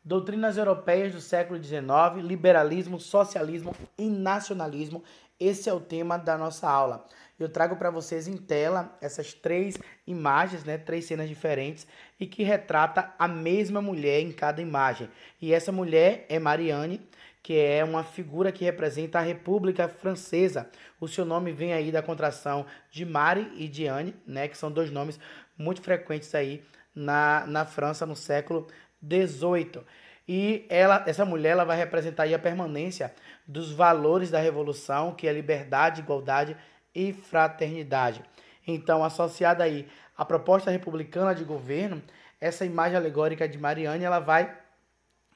Doutrinas europeias do século XIX, liberalismo, socialismo e nacionalismo. Esse é o tema da nossa aula. Eu trago para vocês em tela essas três imagens, né, três cenas diferentes e que retrata a mesma mulher em cada imagem. E essa mulher é Marianne, que é uma figura que representa a República Francesa. O seu nome vem aí da contração de Marie e de Anne, né, que são dois nomes muito frequentes aí na França no século XVIII. E essa mulher ela vai representar aí a permanência dos valores da Revolução, que é liberdade, igualdade e fraternidade. Então, associada aí à proposta republicana de governo, essa imagem alegórica de Marianne ela vai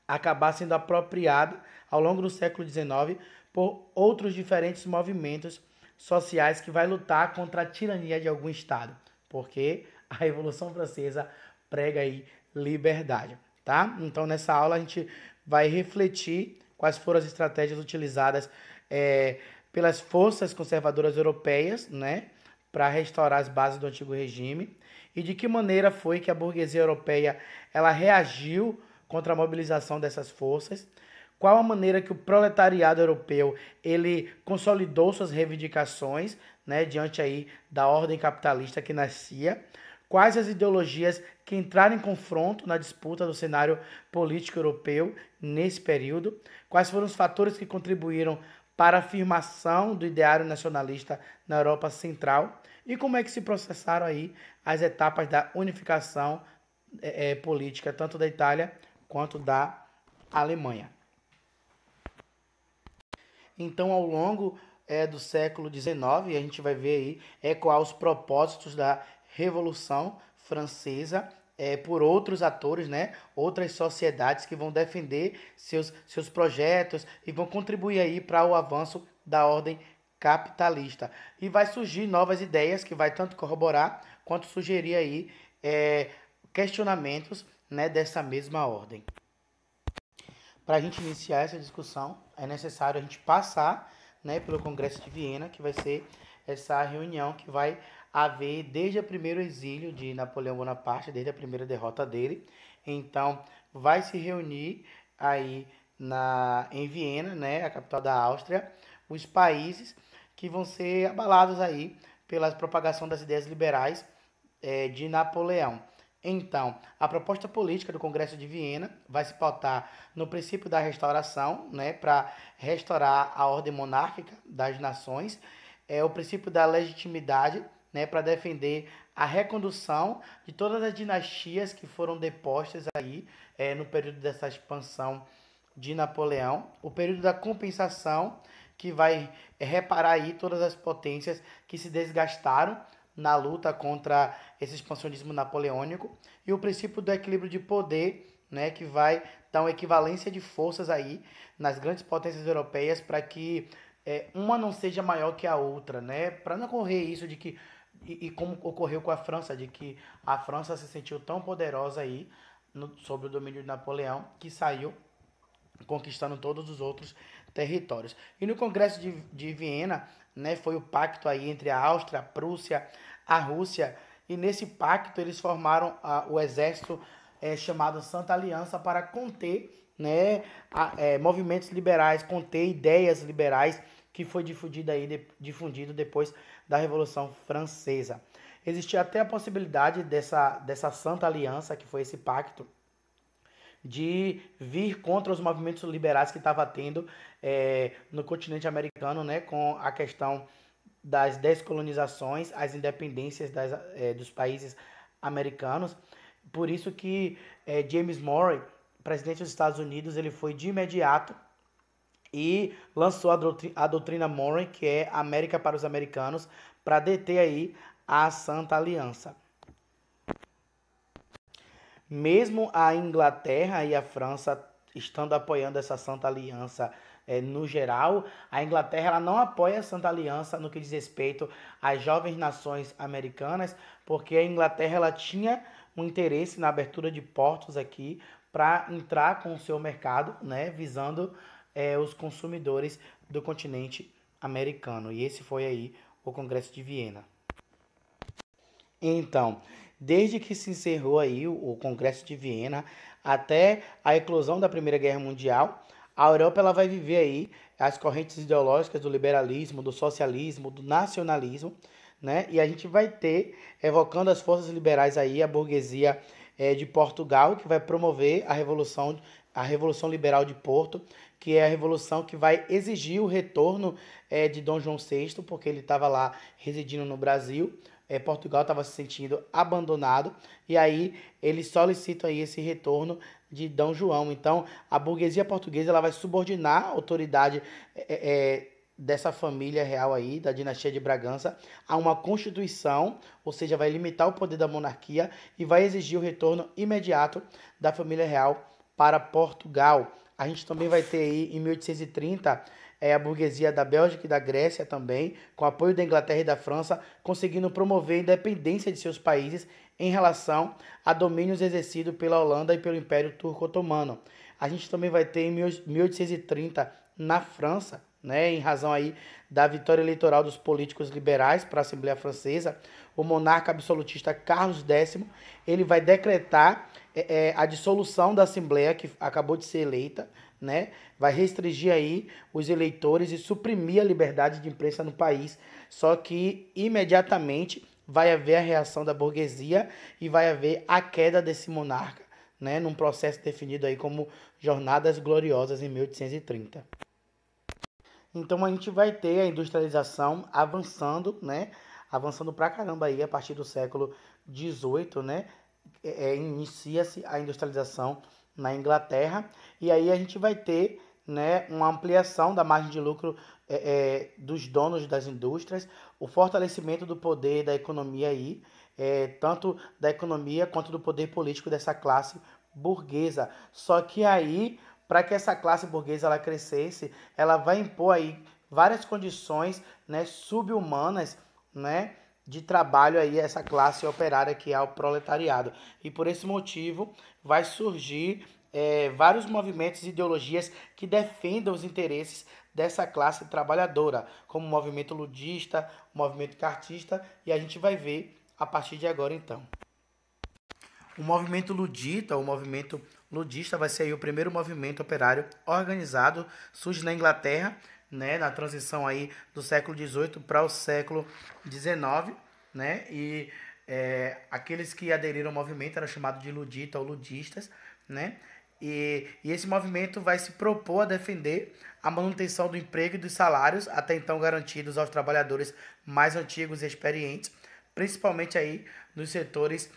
acabar sendo apropriada ao longo do século XIX por outros diferentes movimentos sociais que vai lutar contra a tirania de algum Estado, porque a Revolução Francesa prega aí liberdade, tá? Então, nessa aula a gente vai refletir quais foram as estratégias utilizadas pelas forças conservadoras europeias, né, para restaurar as bases do antigo regime e de que maneira foi que a burguesia europeia ela reagiu contra a mobilização dessas forças, qual a maneira que o proletariado europeu ele consolidou suas reivindicações, né, diante aí da ordem capitalista que nascia, quais as ideologias que entraram em confronto na disputa do cenário político europeu nesse período, quais foram os fatores que contribuíram para a afirmação do ideário nacionalista na Europa Central e como é que se processaram aí as etapas da unificação política, tanto da Itália quanto da Alemanha. Então, ao longo do século XIX, a gente vai ver aí quais os propósitos da Revolução Francesa por outros atores, né? Outras sociedades que vão defender seus projetos e vão contribuir aí para o avanço da ordem capitalista. E vai surgir novas ideias que vai tanto corroborar quanto sugerir aí questionamentos, né, dessa mesma ordem. Para a gente iniciar essa discussão, é necessário a gente passar, né, pelo Congresso de Viena, que vai ser essa reunião que vai haver desde o primeiro exílio de Napoleão Bonaparte, desde a primeira derrota dele. Então, vai se reunir aí em Viena, né, a capital da Áustria, os países que vão ser abalados aí pela propagação das ideias liberais de Napoleão. Então, a proposta política do Congresso de Viena vai se pautar no princípio da restauração, né, para restaurar a ordem monárquica das nações, o princípio da legitimidade, né, para defender a recondução de todas as dinastias que foram depostas aí no período dessa expansão de Napoleão, o período da compensação, que vai reparar aí todas as potências que se desgastaram na luta contra esse expansionismo napoleônico, e o princípio do equilíbrio de poder, né, que vai dar uma equivalência de forças aí nas grandes potências europeias para que uma não seja maior que a outra, né, para não ocorrer isso de que e como ocorreu com a França, de que a França se sentiu tão poderosa aí sob o domínio de Napoleão que saiu conquistando todos os outros territórios. E no Congresso de Viena, né, foi o pacto aí entre a Áustria, a Prússia, a Rússia, e nesse pacto eles formaram o exército chamado Santa Aliança para conter, né, movimentos liberais, conter ideias liberais que foi difundido depois da Revolução Francesa. Existia até a possibilidade dessa Santa Aliança, que foi esse pacto, de vir contra os movimentos liberais que estava tendo no continente americano, né, com a questão das descolonizações, as independências dos países americanos. Por isso que James Monroe, presidente dos Estados Unidos, ele foi de imediato e lançou a doutrina Monroe, que é América para os Americanos, para deter aí a Santa Aliança. Mesmo a Inglaterra e a França estando apoiando essa Santa Aliança no geral, a Inglaterra ela não apoia a Santa Aliança no que diz respeito às jovens nações americanas, porque a Inglaterra ela tinha um interesse na abertura de portos aqui para entrar com o seu mercado, né, visando os consumidores do continente americano. E esse foi aí o Congresso de Viena. Então, desde que se encerrou aí o Congresso de Viena, até a eclosão da Primeira Guerra Mundial, a Europa ela vai viver aí as correntes ideológicas do liberalismo, do socialismo, do nacionalismo, né? E a gente vai ter, evocando as forças liberais aí, a burguesia de Portugal, que vai promover a Revolução Liberal de Porto, que é a revolução que vai exigir o retorno de Dom João VI, porque ele estava lá residindo no Brasil. Portugal estava se sentindo abandonado, e aí eles solicitam aí esse retorno de Dom João. Então, a burguesia portuguesa ela vai subordinar a autoridade dessa família real aí, da dinastia de Bragança, a uma constituição, ou seja, vai limitar o poder da monarquia e vai exigir o retorno imediato da família real para Portugal. A gente também vai ter aí, em 1830, a burguesia da Bélgica e da Grécia também, com apoio da Inglaterra e da França, conseguindo promover a independência de seus países em relação a domínios exercidos pela Holanda e pelo Império Turco-Otomano. A gente também vai ter em 1830, na França, né, em razão aí da vitória eleitoral dos políticos liberais para a Assembleia Francesa, o monarca absolutista Carlos X, ele vai decretar a dissolução da Assembleia que acabou de ser eleita, né? Vai restringir aí os eleitores e suprimir a liberdade de imprensa no país. Só que imediatamente vai haver a reação da burguesia e vai haver a queda desse monarca, né? Num processo definido aí como Jornadas Gloriosas em 1830. Então a gente vai ter a industrialização avançando, né? Avançando pra caramba aí a partir do século XVIII, né? Inicia-se a industrialização na Inglaterra e aí a gente vai ter, né, uma ampliação da margem de lucro dos donos das indústrias, o fortalecimento do poder da economia aí, tanto da economia quanto do poder político dessa classe burguesa. Só que aí, para que essa classe burguesa ela crescesse, ela vai impor aí várias condições, né, subhumanas, né, de trabalho aí essa classe operária que é o proletariado. E por esse motivo vai surgir vários movimentos e ideologias que defendam os interesses dessa classe trabalhadora, como o movimento ludista, o movimento cartista, e a gente vai ver a partir de agora então. O movimento ludista vai ser aí o primeiro movimento operário organizado, surge na Inglaterra, né, na transição aí do século XVIII para o século XIX, né, e aqueles que aderiram ao movimento eram chamados de ludita ou ludistas, né, e esse movimento vai se propor a defender a manutenção do emprego e dos salários até então garantidos aos trabalhadores mais antigos e experientes, principalmente aí nos setores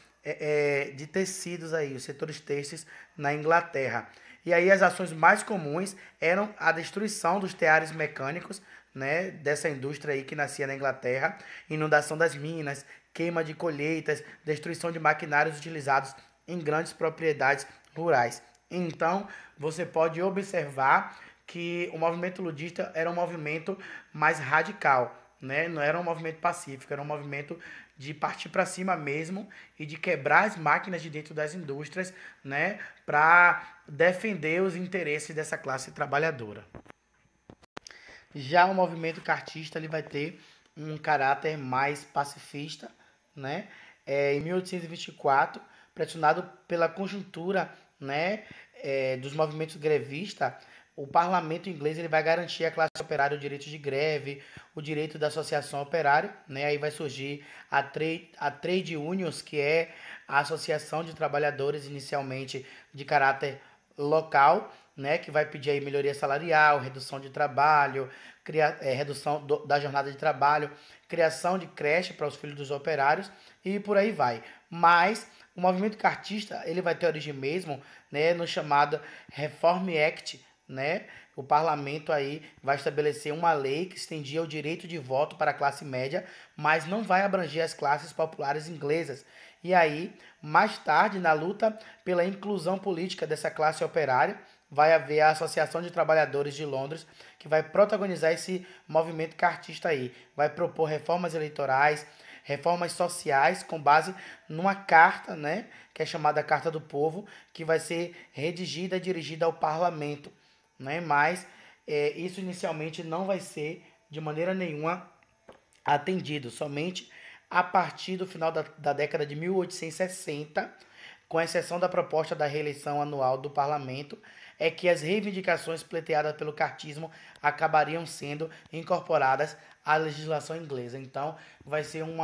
de tecidos aí, os setores têxteis na Inglaterra. E aí as ações mais comuns eram a destruição dos teares mecânicos, né, dessa indústria aí que nascia na Inglaterra, inundação das minas, queima de colheitas, destruição de maquinários utilizados em grandes propriedades rurais. Então, você pode observar que o movimento ludista era um movimento mais radical, né? Não era um movimento pacífico, era um movimento de partir para cima mesmo e de quebrar as máquinas de dentro das indústrias, né, para defender os interesses dessa classe trabalhadora. Já o movimento cartista ele vai ter um caráter mais pacifista, né? Em 1824, pressionado pela conjuntura, né, dos movimentos grevistas, o parlamento inglês ele vai garantir à classe operária o direito de greve, o direito da associação operária, né? Aí vai surgir a Trade Unions, que é a associação de trabalhadores inicialmente de caráter local, né? Que vai pedir aí melhoria salarial, redução de trabalho, redução da jornada de trabalho, criação de creche para os filhos dos operários e por aí vai. Mas o movimento cartista ele vai ter origem mesmo, né, no chamado Reform Act, né? O parlamento aí vai estabelecer uma lei que estendia o direito de voto para a classe média, mas não vai abranger as classes populares inglesas. E aí, mais tarde, na luta pela inclusão política dessa classe operária, vai haver a Associação de Trabalhadores de Londres, que vai protagonizar esse movimento cartista aí. Vai propor reformas eleitorais, reformas sociais com base numa carta, né, que é chamada Carta do Povo, que vai ser redigida e dirigida ao parlamento, né? Mas isso inicialmente não vai ser de maneira nenhuma atendido, somente a partir do final da década de 1860, com exceção da proposta da reeleição anual do parlamento, é que as reivindicações pleiteadas pelo cartismo acabariam sendo incorporadas à legislação inglesa. Então, vai ser um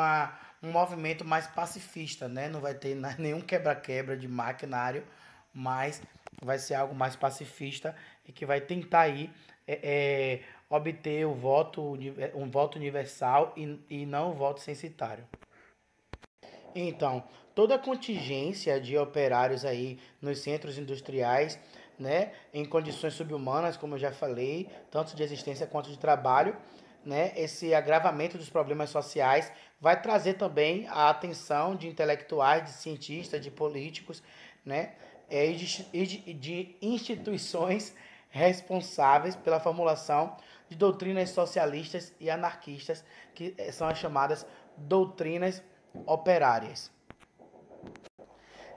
movimento mais pacifista, né? Não vai ter nenhum quebra-quebra de maquinário, mas vai ser algo mais pacifista e que vai tentar aí obter um voto universal e não o voto censitário. Então, toda a contingência de operários aí nos centros industriais, né, em condições subhumanas, como eu já falei, tanto de existência quanto de trabalho, né, esse agravamento dos problemas sociais vai trazer também a atenção de intelectuais, de cientistas, de políticos, né, de instituições responsáveis pela formulação de doutrinas socialistas e anarquistas, que são as chamadas doutrinas operárias.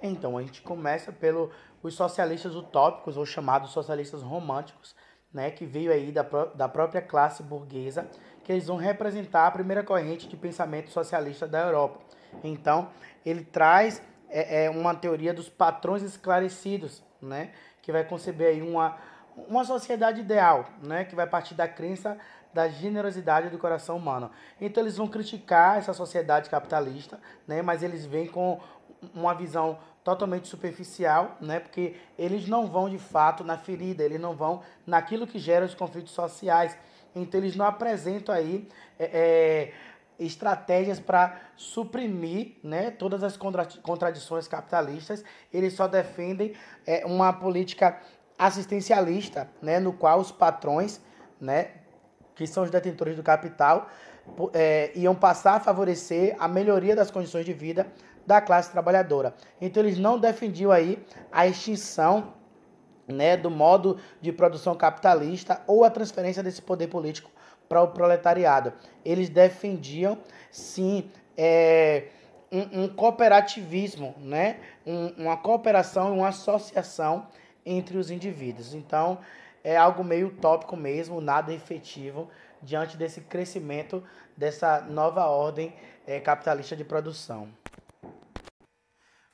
Então, a gente começa pelos socialistas utópicos, ou chamados socialistas românticos, né, que veio aí da própria classe burguesa, que eles vão representar a primeira corrente de pensamento socialista da Europa. Então, ele traz uma teoria dos patrões esclarecidos, né, que vai conceber aí uma sociedade ideal, né, que vai partir da crença da generosidade do coração humano. Então eles vão criticar essa sociedade capitalista, né, mas eles vêm com uma visão totalmente superficial, né, porque eles não vão de fato na ferida, eles não vão naquilo que gera os conflitos sociais. Então eles não apresentam aí estratégias para suprimir, né, todas as contradições capitalistas. Eles só defendem uma política assistencialista, né, no qual os patrões, né, que são os detentores do capital, iam passar a favorecer a melhoria das condições de vida da classe trabalhadora. Então eles não defendiam aí a extinção, né, do modo de produção capitalista ou a transferência desse poder político para o proletariado. Eles defendiam, sim, um cooperativismo, né, uma cooperação e uma associação entre os indivíduos. Então, é algo meio utópico mesmo, nada efetivo diante desse crescimento dessa nova ordem capitalista de produção.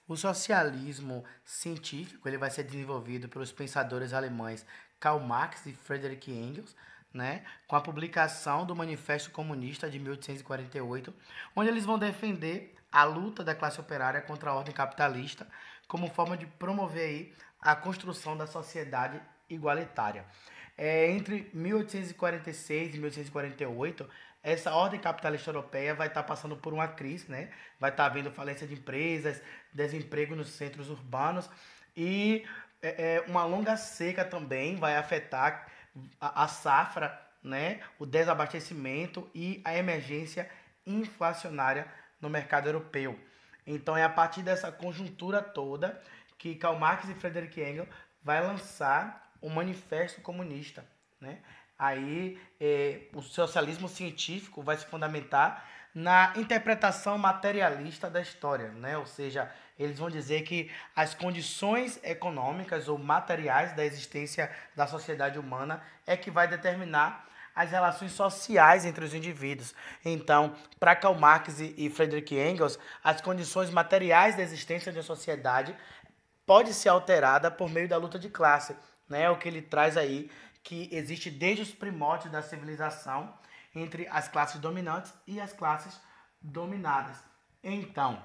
O socialismo científico ele vai ser desenvolvido pelos pensadores alemães Karl Marx e Friedrich Engels, né, com a publicação do Manifesto Comunista de 1848, onde eles vão defender a luta da classe operária contra a ordem capitalista como forma de promover aí a construção da sociedade igualitária. Entre 1846 e 1848, essa ordem capitalista europeia vai estar passando por uma crise, né? Vai estar havendo falência de empresas, desemprego nos centros urbanos e uma longa seca também vai afetar a safra, né? O desabastecimento e a emergência inflacionária no mercado europeu. Então é a partir dessa conjuntura toda que Karl Marx e Friedrich Engels vai lançar o Manifesto Comunista, né? Aí o socialismo científico vai se fundamentar na interpretação materialista da história, né? Ou seja, eles vão dizer que as condições econômicas ou materiais da existência da sociedade humana é que vai determinar as relações sociais entre os indivíduos. Então, para Karl Marx e Friedrich Engels, as condições materiais da existência de uma sociedade pode ser alterada por meio da luta de classe, né? O que ele traz aí que existe desde os primórdios da civilização entre as classes dominantes e as classes dominadas. Então,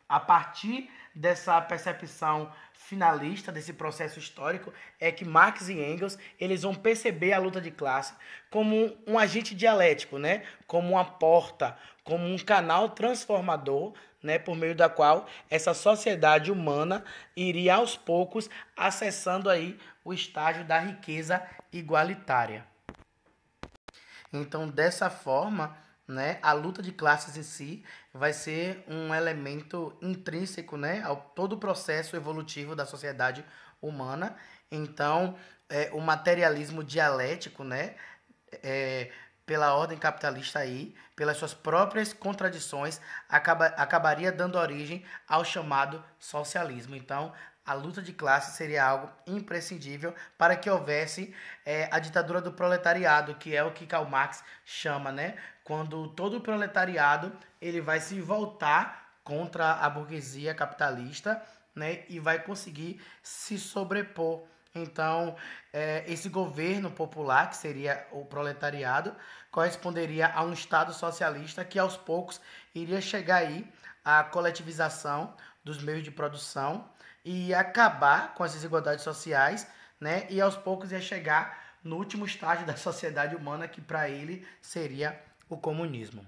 a partir dessa percepção finalista desse processo histórico é que Marx e Engels eles vão perceber a luta de classe como um agente dialético, né? Como uma porta, como um canal transformador, né? Por meio da qual essa sociedade humana iria aos poucos acessando aí o estágio da riqueza igualitária. Então, dessa forma, né, a luta de classes em si vai ser um elemento intrínseco, né, ao todo o processo evolutivo da sociedade humana. Então, o materialismo dialético, né, pela ordem capitalista aí, pelas suas próprias contradições, acabaria dando origem ao chamado socialismo. Então, a luta de classe seria algo imprescindível para que houvesse a ditadura do proletariado, que é o que Karl Marx chama, né? Quando todo o proletariado ele vai se voltar contra a burguesia capitalista, né, e vai conseguir se sobrepor. Então, esse governo popular, que seria o proletariado, corresponderia a um Estado socialista que aos poucos iria chegar aí à coletivização dos meios de produção e acabar com as desigualdades sociais, né, e aos poucos ia chegar no último estágio da sociedade humana, que para ele seria o comunismo.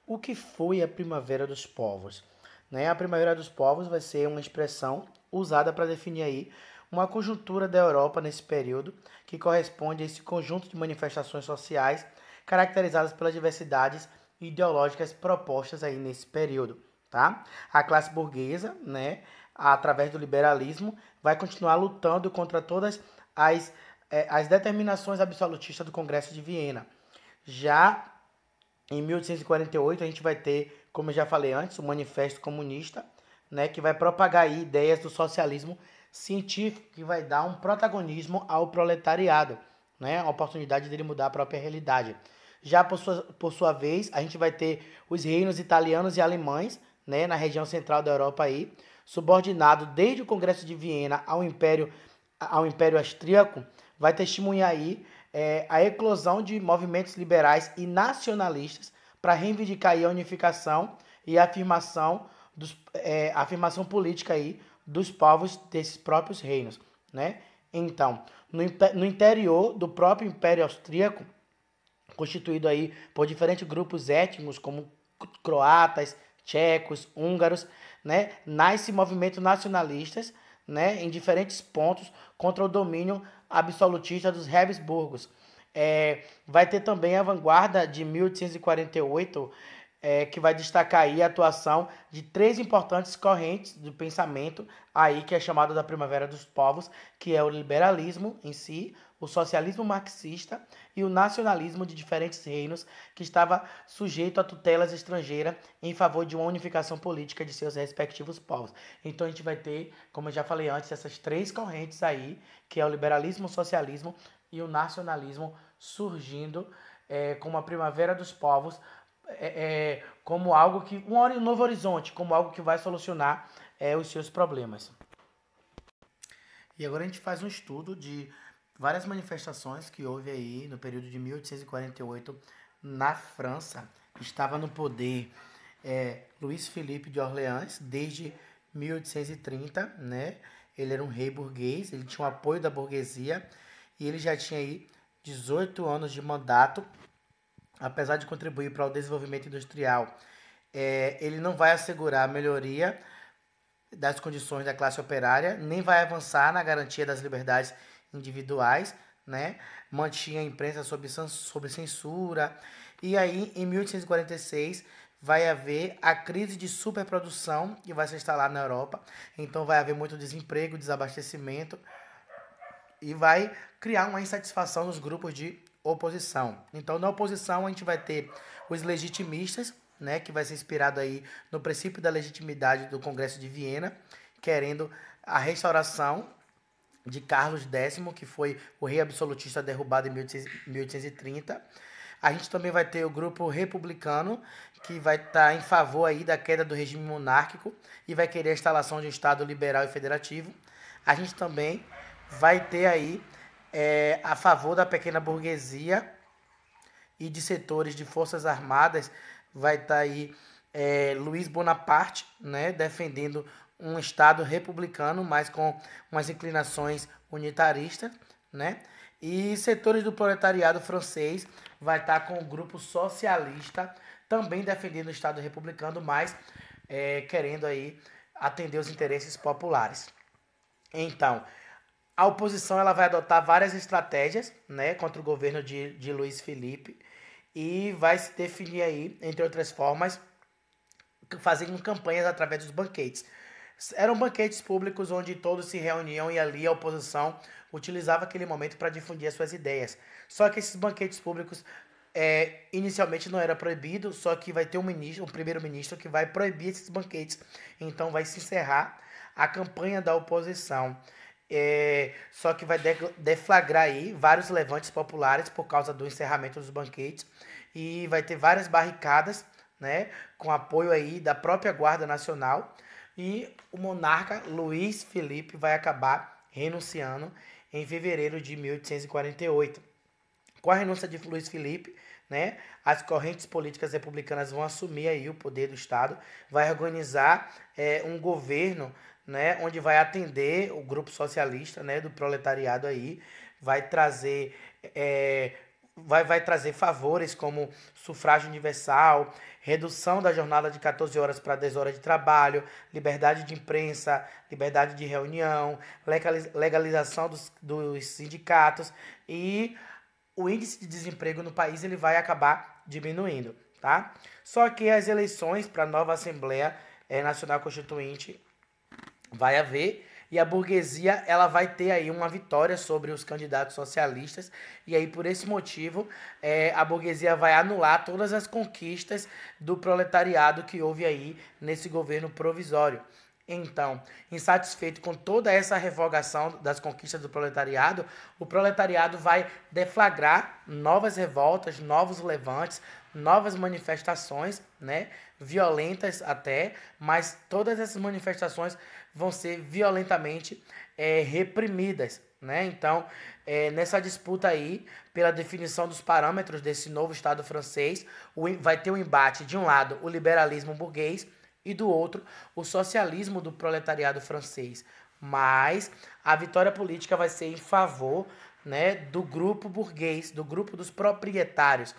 O que foi a Primavera dos Povos? Né? A Primavera dos Povos vai ser uma expressão usada para definir aí uma conjuntura da Europa nesse período, que corresponde a esse conjunto de manifestações sociais caracterizadas pelas diversidades ideológicas propostas aí nesse período. Tá? A classe burguesa, né, através do liberalismo, vai continuar lutando contra todas as determinações absolutistas do Congresso de Viena. Já em 1848, a gente vai ter, como eu já falei antes, o Manifesto Comunista, né, que vai propagar aí ideias do socialismo científico, que vai dar um protagonismo ao proletariado, né, a oportunidade dele mudar a própria realidade. Já por sua vez, a gente vai ter os reinos italianos e alemães, né, na região central da Europa aí, subordinado desde o Congresso de Viena ao Império Austríaco, vai testemunhar aí a eclosão de movimentos liberais e nacionalistas para reivindicar aí a unificação e a afirmação política aí dos povos desses próprios reinos, né? Então, no interior do próprio Império Austríaco, constituído aí por diferentes grupos étnicos, como croatas, tchecos, húngaros, né? Nasce movimentos nacionalistas, né? Em diferentes pontos contra o domínio absolutista dos Habsburgos. Vai ter também a vanguarda de 1848, que vai destacar aí a atuação de três importantes correntes do pensamento, aí que é chamada da Primavera dos Povos, que é o liberalismo em si, o socialismo marxista e o nacionalismo de diferentes reinos, que estava sujeito a tutelas estrangeiras em favor de uma unificação política de seus respectivos povos. Então a gente vai ter, como eu já falei antes, essas três correntes aí, que é o liberalismo, o socialismo e o nacionalismo, surgindo como a Primavera dos Povos, como algo que um novo horizonte, como algo que vai solucionar os seus problemas. E agora a gente faz um estudo de várias manifestações que houve aí no período de 1848 na França. Estava no poder Luís Felipe de Orleans desde 1830, né? Ele era um rei burguês, ele tinha o apoio da burguesia e ele já tinha aí 18 anos de mandato. Apesar de contribuir para o desenvolvimento industrial, ele não vai assegurar a melhoria das condições da classe operária, nem vai avançar na garantia das liberdades individuais, né? Mantinha a imprensa sob censura. E aí, em 1846, vai haver a crise de superprodução que vai se instalar na Europa. Então, vai haver muito desemprego, desabastecimento e vai criar uma insatisfação nos grupos de oposição. Então, na oposição, a gente vai ter os legitimistas, né, que vai ser inspirado aí no princípio da legitimidade do Congresso de Viena, querendo a restauração de Carlos X, que foi o rei absolutista derrubado em 1830. A gente também vai ter o grupo republicano, que vai estar em favor aí da queda do regime monárquico e vai querer a instalação de um Estado liberal e federativo. A gente também vai ter aí a favor da pequena burguesia e de setores de forças armadas, vai estar aí Luiz Bonaparte, né, defendendo um Estado republicano, mas com umas inclinações unitaristas, né? E setores do proletariado francês vai estar com o grupo socialista, também defendendo o Estado republicano, mas querendo aí atender os interesses populares. Então, a oposição ela vai adotar várias estratégias, né, contra o governo de Luiz Felipe e vai se definir aí, entre outras formas, fazendo campanhas através dos banquetes. Eram banquetes públicos onde todos se reuniam e ali a oposição utilizava aquele momento para difundir as suas ideias. Só que esses banquetes públicos inicialmente não era proibido, só que vai ter um primeiro-ministro que vai proibir esses banquetes. Então vai se encerrar a campanha da oposição. Só que vai deflagrar aí vários levantes populares por causa do encerramento dos banquetes e vai ter várias barricadas, né, com apoio aí da própria Guarda Nacional, E o monarca Luís Felipe vai acabar renunciando em fevereiro de 1848. Com a renúncia de Luís Felipe, né, as correntes políticas republicanas vão assumir aí o poder do Estado, vai organizar um governo, né, onde vai atender o grupo socialista, né, do proletariado aí, vai trazer vai trazer favores como sufrágio universal, redução da jornada de 14 horas para 10 horas de trabalho, liberdade de imprensa, liberdade de reunião, legalização dos sindicatos e o índice de desemprego no país ele vai acabar diminuindo, tá? Só que as eleições para a nova Assembleia Nacional Constituinte vai haver e a burguesia ela vai ter aí uma vitória sobre os candidatos socialistas e aí por esse motivo a burguesia vai anular todas as conquistas do proletariado que houve aí nesse governo provisório. Então, insatisfeito com toda essa revogação das conquistas do proletariado, o proletariado vai deflagrar novas revoltas, novos levantes, novas manifestações, né, violentas até, mas todas essas manifestações vão ser violentamente reprimidas, né? Então, nessa disputa aí, pela definição dos parâmetros desse novo Estado francês, vai ter um embate, de um lado, o liberalismo burguês, e do outro, o socialismo do proletariado francês. Mas a vitória política vai ser em favor, né, do grupo burguês, do grupo dos proprietários.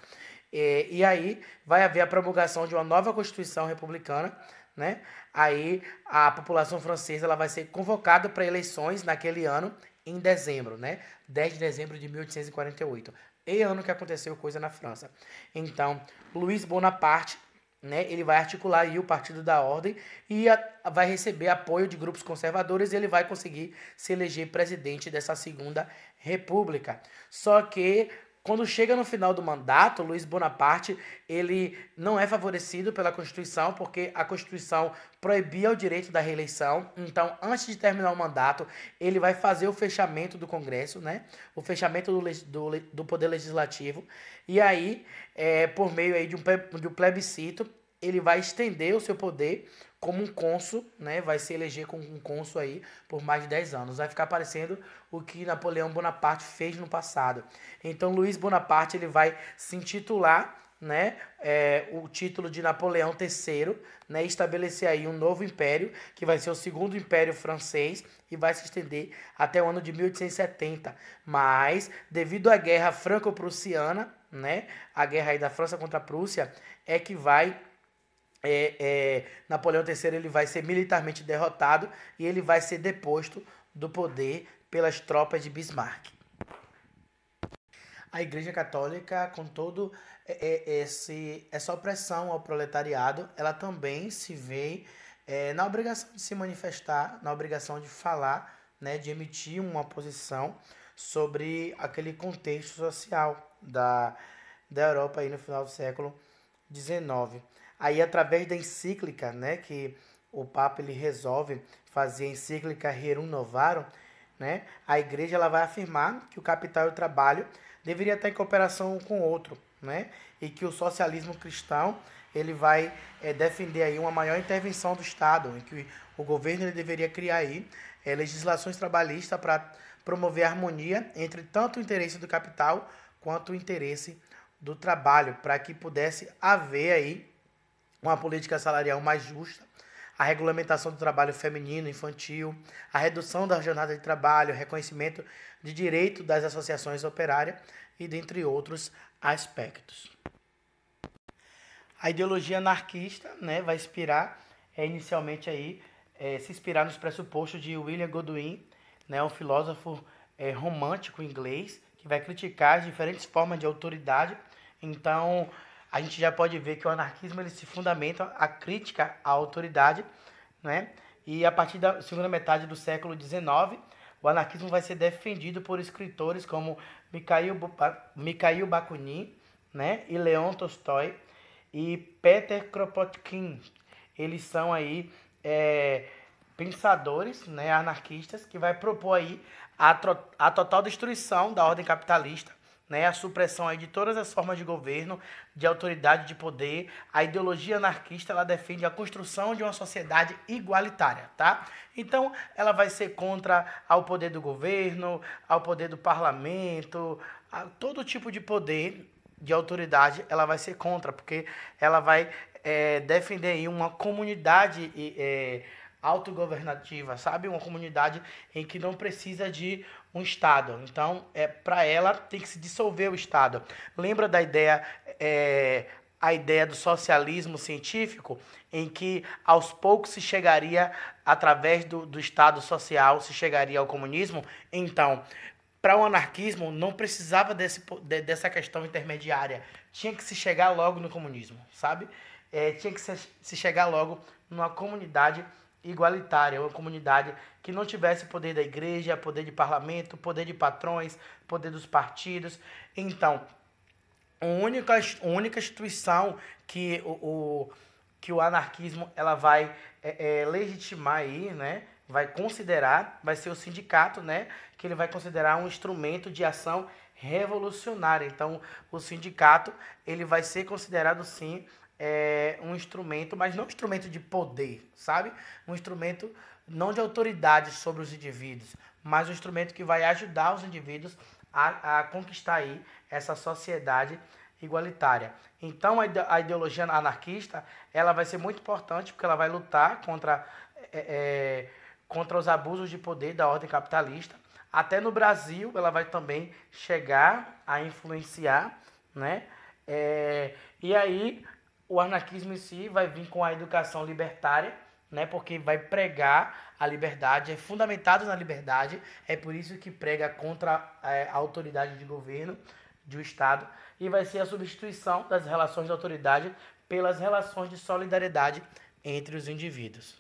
E aí vai haver a promulgação de uma nova Constituição republicana, né? Aí a população francesa ela vai ser convocada para eleições naquele ano, em dezembro, né? 10 de dezembro de 1848. E ano que aconteceu coisa na França. Então, Luiz Bonaparte, né, ele vai articular aí o Partido da Ordem e vai receber apoio de grupos conservadores e ele vai conseguir se eleger presidente dessa segunda república. Só que quando chega no final do mandato, Luiz Bonaparte ele não é favorecido pela Constituição, porque a Constituição proibia o direito da reeleição. Então, antes de terminar o mandato, ele vai fazer o fechamento do Congresso, né? O fechamento do Poder Legislativo. E aí, por meio aí de um plebiscito, ele vai estender o seu poder como um cônsul, né? Vai se eleger como um cônsul aí por mais de 10 anos. Vai ficar parecendo o que Napoleão Bonaparte fez no passado. Então, Luiz Bonaparte ele vai se intitular, né, o título de Napoleão III, né, estabelecer aí um novo império, que vai ser o segundo império francês e vai se estender até o ano de 1870. Mas, devido à guerra franco-prussiana, né, a guerra aí da França contra a Prússia, é que vai Napoleão III ele vai ser militarmente derrotado e ele vai ser deposto do poder pelas tropas de Bismarck. A Igreja Católica, com todo essa opressão ao proletariado, ela também se vê na obrigação de se manifestar, na obrigação de falar, né, de emitir uma posição sobre aquele contexto social da Europa aí no final do século XIX. Aí, através da encíclica, né, que o Papa ele resolve fazer a encíclica Rerum Novarum, né, a Igreja ela vai afirmar que o capital e o trabalho deveria estar em cooperação um com o outro, né, e que o socialismo cristão ele vai defender aí uma maior intervenção do Estado, em que o governo ele deveria criar aí legislações trabalhistas para promover a harmonia entre tanto o interesse do capital quanto o interesse do trabalho, para que pudesse haver aí uma política salarial mais justa, a regulamentação do trabalho feminino, infantil, a redução da jornada de trabalho, reconhecimento de direito das associações operárias e dentre outros aspectos. A ideologia anarquista, né, vai inspirar inicialmente aí se inspirar nos pressupostos de William Godwin, né, um filósofo romântico inglês que vai criticar as diferentes formas de autoridade. Então, a gente já pode ver que o anarquismo ele se fundamenta a crítica à autoridade, né? E a partir da segunda metade do século XIX, o anarquismo vai ser defendido por escritores como Mikhail Bakunin, né? E Leon Tolstói e Peter Kropotkin. Eles são aí pensadores, né, anarquistas que vai propor aí a total destruição da ordem capitalista, né, a supressão aí de todas as formas de governo, de autoridade, de poder. A ideologia anarquista, ela defende a construção de uma sociedade igualitária, tá? Então, ela vai ser contra ao poder do governo, ao poder do parlamento, a todo tipo de poder, de autoridade, ela vai ser contra, porque ela vai defender aí uma comunidade autogovernativa, sabe? Uma comunidade em que não precisa de um Estado. Então, para ela, tem que se dissolver o Estado. Lembra da ideia, a ideia do socialismo científico, em que aos poucos se chegaria, através do Estado social, se chegaria ao comunismo? Então, para o anarquismo, não precisava dessa questão intermediária. Tinha que se chegar logo no comunismo, sabe? Tinha que se chegar logo numa comunidade igualitária, uma comunidade que não tivesse poder da igreja, poder de parlamento, poder de patrões, poder dos partidos. Então, a única instituição que o anarquismo ela vai legitimar aí, né? Vai considerar, vai ser o sindicato, né? Que ele vai considerar um instrumento de ação revolucionária. Então, o sindicato ele vai ser considerado sim um instrumento, mas não um instrumento de poder, sabe? Um instrumento não de autoridade sobre os indivíduos, mas um instrumento que vai ajudar os indivíduos a conquistar aí essa sociedade igualitária. Então, a ideologia anarquista ela vai ser muito importante porque ela vai lutar contra os abusos de poder da ordem capitalista. Até no Brasil, ela vai também chegar a influenciar, né? E aí, o anarquismo em si vai vir com a educação libertária, né? Porque vai pregar a liberdade, é fundamentado na liberdade, é por isso que prega contra a autoridade de governo, do Estado, e vai ser a substituição das relações de autoridade pelas relações de solidariedade entre os indivíduos.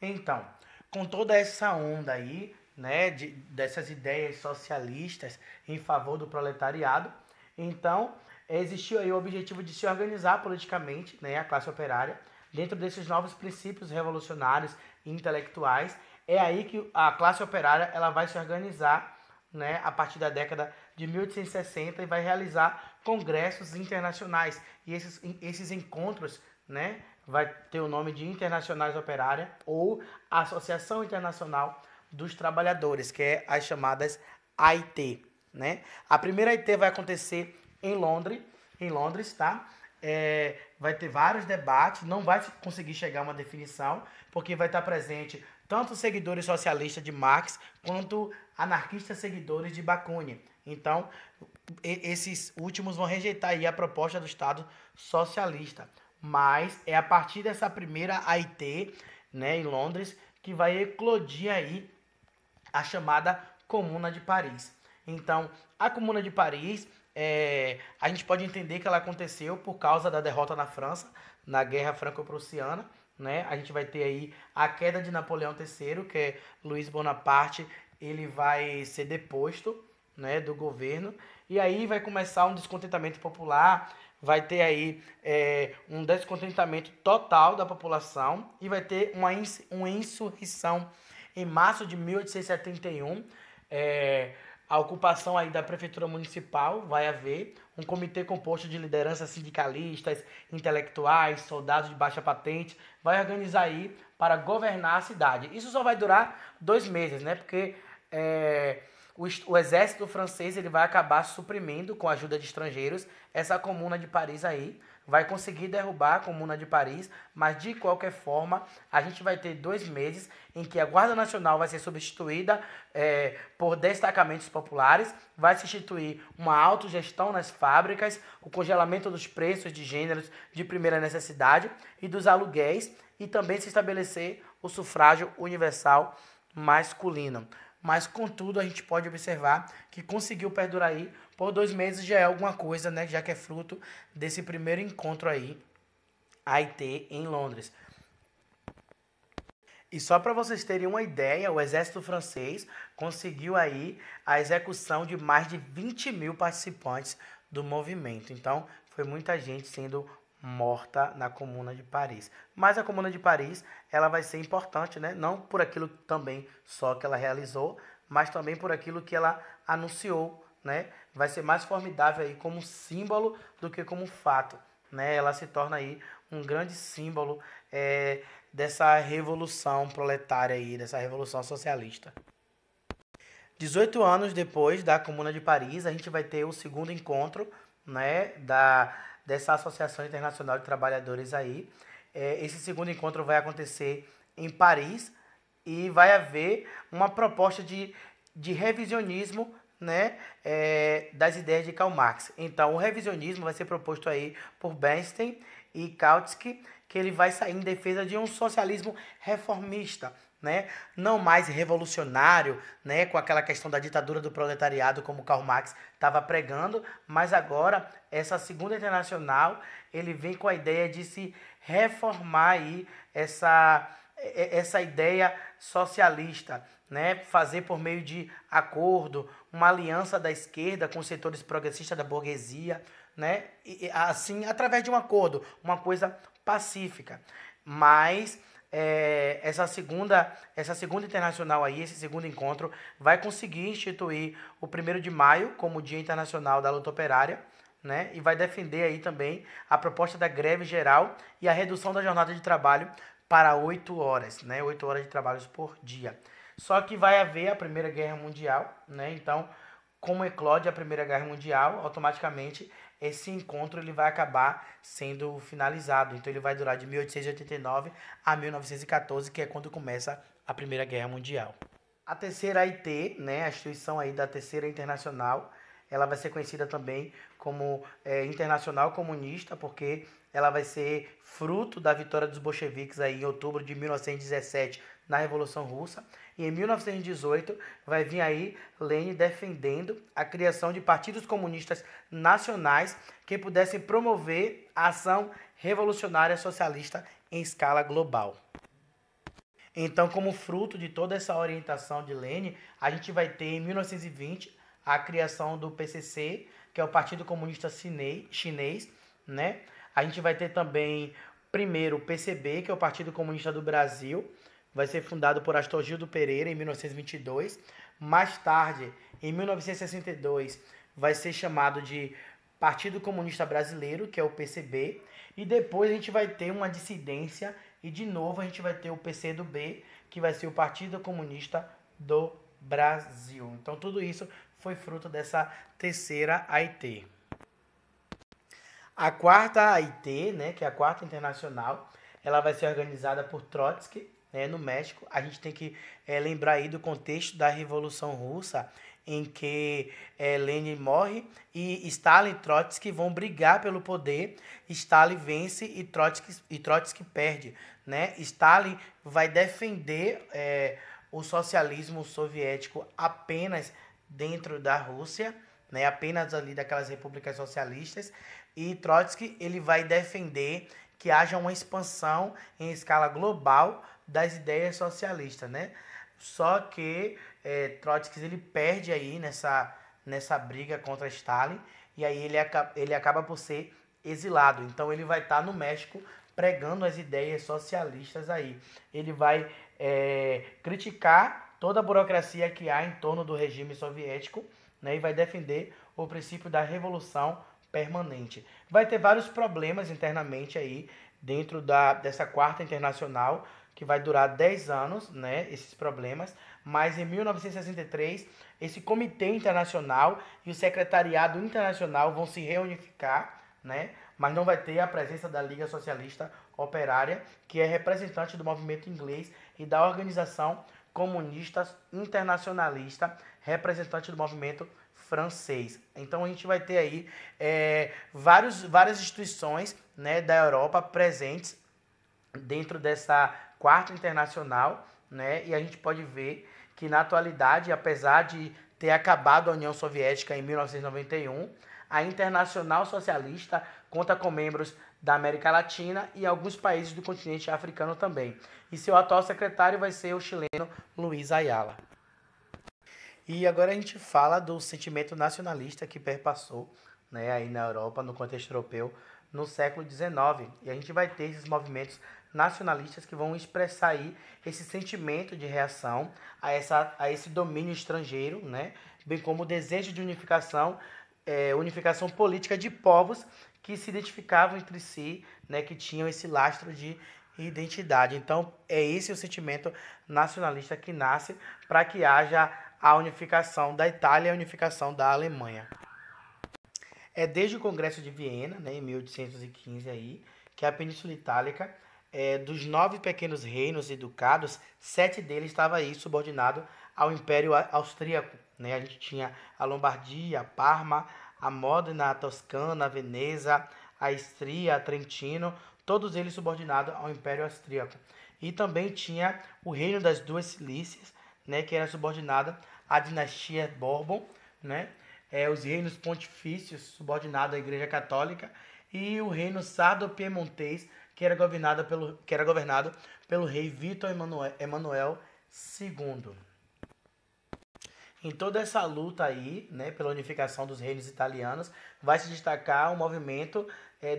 Então, com toda essa onda aí, né, dessas ideias socialistas em favor do proletariado, então existiu aí o objetivo de se organizar politicamente, né, a classe operária, dentro desses novos princípios revolucionários e intelectuais. É aí que a classe operária ela vai se organizar, né, a partir da década de 1860 e vai realizar congressos internacionais. E esses encontros, né, vai ter o nome de Internacionais Operária ou Associação Internacional dos Trabalhadores, que é as chamadas AIT, né? A primeira AIT vai acontecer em Londres, tá? Vai ter vários debates, não vai conseguir chegar a uma definição, porque vai estar presente tanto seguidores socialistas de Marx, quanto anarquistas seguidores de Bakunin. Então, esses últimos vão rejeitar aí a proposta do Estado socialista. Mas é a partir dessa primeira AIT, né, em Londres, que vai eclodir aí a chamada Comuna de Paris. Então, a Comuna de Paris, a gente pode entender que ela aconteceu por causa da derrota na França, na Guerra Franco-Prussiana, né? A gente vai ter aí a queda de Napoleão III, que é Luiz Bonaparte, ele vai ser deposto, né, do governo, e aí vai começar um descontentamento popular, vai ter aí um descontentamento total da população e vai ter uma insurreição em março de 1871, a ocupação aí da prefeitura municipal, vai haver um comitê composto de lideranças sindicalistas, intelectuais, soldados de baixa patente, vai organizar aí para governar a cidade. Isso só vai durar 2 meses, né? Porque o exército francês ele vai acabar suprimindo, com a ajuda de estrangeiros, essa Comuna de Paris aí, vai conseguir derrubar a Comuna de Paris, mas de qualquer forma a gente vai ter 2 meses em que a Guarda Nacional vai ser substituída por destacamentos populares, vai se instituir uma autogestão nas fábricas, o congelamento dos preços de gêneros de primeira necessidade e dos aluguéis, e também se estabelecer o sufrágio universal masculino. Mas, contudo, a gente pode observar que conseguiu perdurar aí por 2 meses, já é alguma coisa, né? Já que é fruto desse primeiro encontro aí, AIT, em Londres. E só para vocês terem uma ideia, o exército francês conseguiu aí a execução de mais de 20 mil participantes do movimento. Então, foi muita gente sendo morta na Comuna de Paris. Mas a Comuna de Paris, ela vai ser importante, né? Não por aquilo também só que ela realizou, mas também por aquilo que ela anunciou, né, vai ser mais formidável aí como símbolo do que como fato, né? Ela se torna aí um grande símbolo dessa revolução proletária aí, dessa revolução socialista. 18 anos depois da Comuna de Paris, a gente vai ter o segundo encontro, né, dessa Associação Internacional de Trabalhadores aí. Esse segundo encontro vai acontecer em Paris e vai haver uma proposta de revisionismo, né, das ideias de Karl Marx. Então, o revisionismo vai ser proposto aí por Bernstein e Kautsky, que ele vai sair em defesa de um socialismo reformista, né? Não mais revolucionário, né? Com aquela questão da ditadura do proletariado, como Karl Marx estava pregando, mas agora essa Segunda Internacional ele vem com a ideia de se reformar aí essa ideia socialista, né? Fazer por meio de acordo uma aliança da esquerda com os setores progressistas da burguesia, né? E assim, através de um acordo, uma coisa pacífica. Mas essa segunda internacional aí, esse segundo encontro, vai conseguir instituir o 1º de maio como Dia Internacional da Luta Operária, né? E vai defender aí também a proposta da greve geral e a redução da jornada de trabalho para 8 horas, né? 8 horas de trabalho por dia. Só que vai haver a Primeira Guerra Mundial, né? Então, como eclode a Primeira Guerra Mundial, automaticamente esse encontro ele vai acabar sendo finalizado. Então ele vai durar de 1889 a 1914, que é quando começa a Primeira Guerra Mundial. A terceira AIT, né, a instituição aí da Terceira Internacional, ela vai ser conhecida também como Internacional Comunista, porque ela vai ser fruto da vitória dos bolcheviques aí em outubro de 1917 na Revolução Russa. E em 1918 vai vir aí Lenin defendendo a criação de partidos comunistas nacionais que pudessem promover a ação revolucionária socialista em escala global. Então, como fruto de toda essa orientação de Lenin, a gente vai ter em 1920 a criação do PCC, que é o Partido Comunista Chinês, né? A gente vai ter também, primeiro, o PCB, que é o Partido Comunista do Brasil, vai ser fundado por Astorgildo Pereira em 1922. Mais tarde, em 1962, vai ser chamado de Partido Comunista Brasileiro, que é o PCB. E depois a gente vai ter uma dissidência e de novo a gente vai ter o PCdoB, que vai ser o Partido Comunista do Brasil. Então tudo isso foi fruto dessa terceira AIT. A quarta AIT, né, que é a Quarta Internacional, ela vai ser organizada por Trotsky, no México. A gente tem que lembrar aí do contexto da Revolução Russa, em que Lenin morre e Stalin e Trotsky vão brigar pelo poder. Stalin vence e Trotsky perde, né? Stalin vai defender o socialismo soviético apenas dentro da Rússia, né? Apenas ali daquelas repúblicas socialistas, e Trotsky ele vai defender que haja uma expansão em escala global das ideias socialistas, né? Só que Trotsky ele perde aí nessa briga contra Stalin, e aí ele acaba por ser exilado. Então ele vai estar no México pregando as ideias socialistas aí. Ele vai criticar toda a burocracia que há em torno do regime soviético, né? E vai defender o princípio da revolução permanente. Vai ter vários problemas internamente aí dentro dessa Quarta Internacional, que vai durar 10 anos, né, esses problemas, mas em 1963, esse Comitê Internacional e o Secretariado Internacional vão se reunificar, né, mas não vai ter a presença da Liga Socialista Operária, que é representante do movimento inglês, e da Organização Comunista Internacionalista, representante do movimento francês. Então a gente vai ter aí várias instituições, né, da Europa presentes dentro dessa Quarta Internacional, né? E a gente pode ver que na atualidade, apesar de ter acabado a União Soviética em 1991, a Internacional Socialista conta com membros da América Latina e alguns países do continente africano também. E seu atual secretário vai ser o chileno Luiz Ayala. E agora a gente fala do sentimento nacionalista que perpassou, né, aí na Europa, no contexto europeu, no século XIX. E a gente vai ter esses movimentos nacionalistas que vão expressar aí esse sentimento de reação a esse domínio estrangeiro, né? Bem como o desejo de unificação política de povos que se identificavam entre si, né? Que tinham esse lastro de identidade. Então, é esse o sentimento nacionalista que nasce para que haja a unificação da Itália e a unificação da Alemanha. É desde o Congresso de Viena, né, em 1815, aí, que a Península Itálica, dos 9 pequenos reinos e ducados, 7 deles estavam aí subordinados ao Império Austríaco. Né? A gente tinha a Lombardia, a Parma, a Módena, a Toscana, a Veneza, a Istria, a Trentino, todos eles subordinados ao Império Austríaco. E também tinha o Reino das Duas Cilícias, né, que era subordinado à dinastia Bourbon, né? Os reinos pontifícios subordinados à Igreja Católica e o reino sardo-piemontês, que era governado pelo rei Vítor Emanuel II. Em toda essa luta aí, né, pela unificação dos reinos italianos, vai se destacar o movimento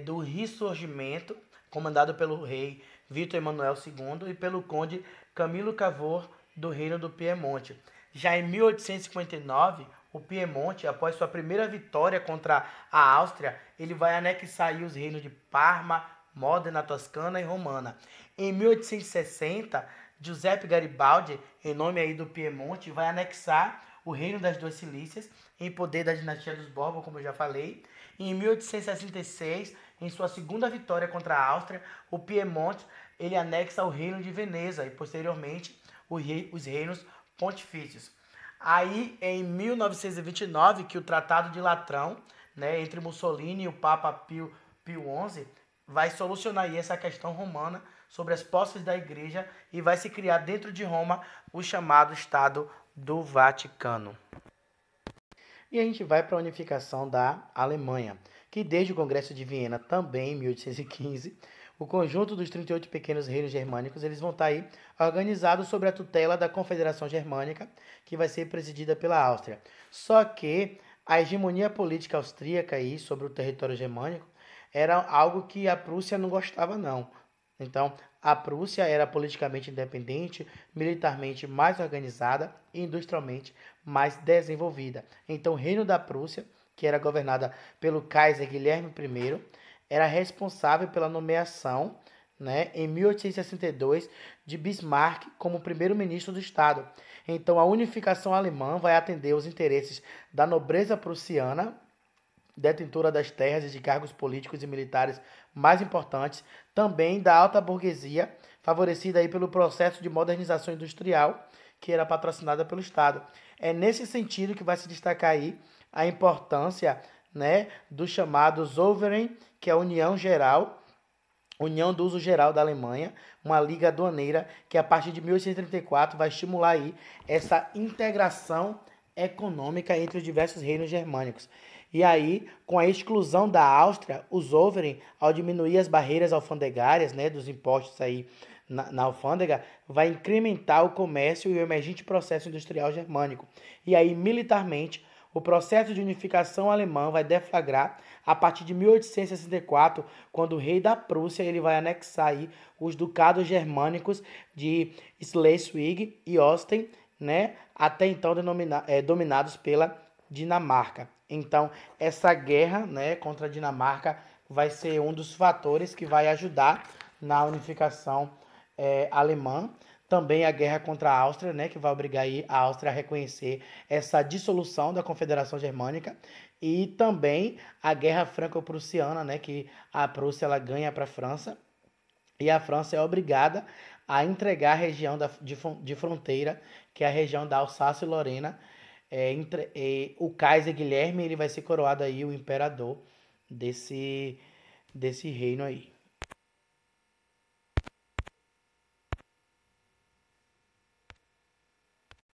do Risorgimento, comandado pelo rei Vítor Emanuel II e pelo conde Camilo Cavour do reino do Piemonte. Já em 1859, o Piemonte, após sua primeira vitória contra a Áustria, ele vai anexar aí os reinos de Parma, Módena, Toscana e Romana. Em 1860, Giuseppe Garibaldi, em nome aí do Piemonte, vai anexar o reino das Duas Cilícias, em poder da dinastia dos Bourbon, como eu já falei. E em 1866, em sua segunda vitória contra a Áustria, o Piemonte ele anexa o reino de Veneza e, posteriormente, os reinos pontifícios. Aí, em 1929, que o Tratado de Latrão, né, entre Mussolini e o Papa Pio XI, vai solucionar aí essa questão romana sobre as posses da Igreja e vai se criar dentro de Roma o chamado Estado do Vaticano. E a gente vai para a unificação da Alemanha, que desde o Congresso de Viena, também em 1815, o conjunto dos 38 pequenos reinos germânicos eles vão estar aí organizados sob a tutela da Confederação Germânica, que vai ser presidida pela Áustria. Só que a hegemonia política austríaca aí sobre o território germânico era algo que a Prússia não gostava, não. Então, a Prússia era politicamente independente, militarmente mais organizada e industrialmente mais desenvolvida. Então, o Reino da Prússia, que era governada pelo Kaiser Guilherme I, era responsável pela nomeação, né, em 1862, de Bismarck como primeiro-ministro do Estado. Então, a unificação alemã vai atender os interesses da nobreza prussiana, detentora das terras e de cargos políticos e militares mais importantes, também da alta burguesia, favorecida aí pelo processo de modernização industrial, que era patrocinada pelo Estado. É nesse sentido que vai se destacar aí a importância, né, do chamado Zollverein, que é a União do Uso Geral da Alemanha, uma liga aduaneira que a partir de 1834 vai estimular aí essa integração econômica entre os diversos reinos germânicos. E aí, com a exclusão da Áustria, o Zollverein, ao diminuir as barreiras alfandegárias, né, dos impostos aí na alfândega, vai incrementar o comércio e o emergente processo industrial germânico. E aí, militarmente, o processo de unificação alemã vai deflagrar a partir de 1864, quando o rei da Prússia ele vai anexar aí os ducados germânicos de Schleswig e Holstein, né, até então dominados pela Dinamarca. Então, essa guerra, né, contra a Dinamarca vai ser um dos fatores que vai ajudar na unificação alemã. Também a guerra contra a Áustria, né, que vai obrigar aí a Áustria a reconhecer essa dissolução da Confederação Germânica. E também a guerra franco-prussiana, né, que a Prússia ela ganha para a França. E a França é obrigada a entregar a região de fronteira, que é a região da Alsácia e Lorena. O Kaiser Guilherme ele vai ser coroado aí o imperador desse reino aí.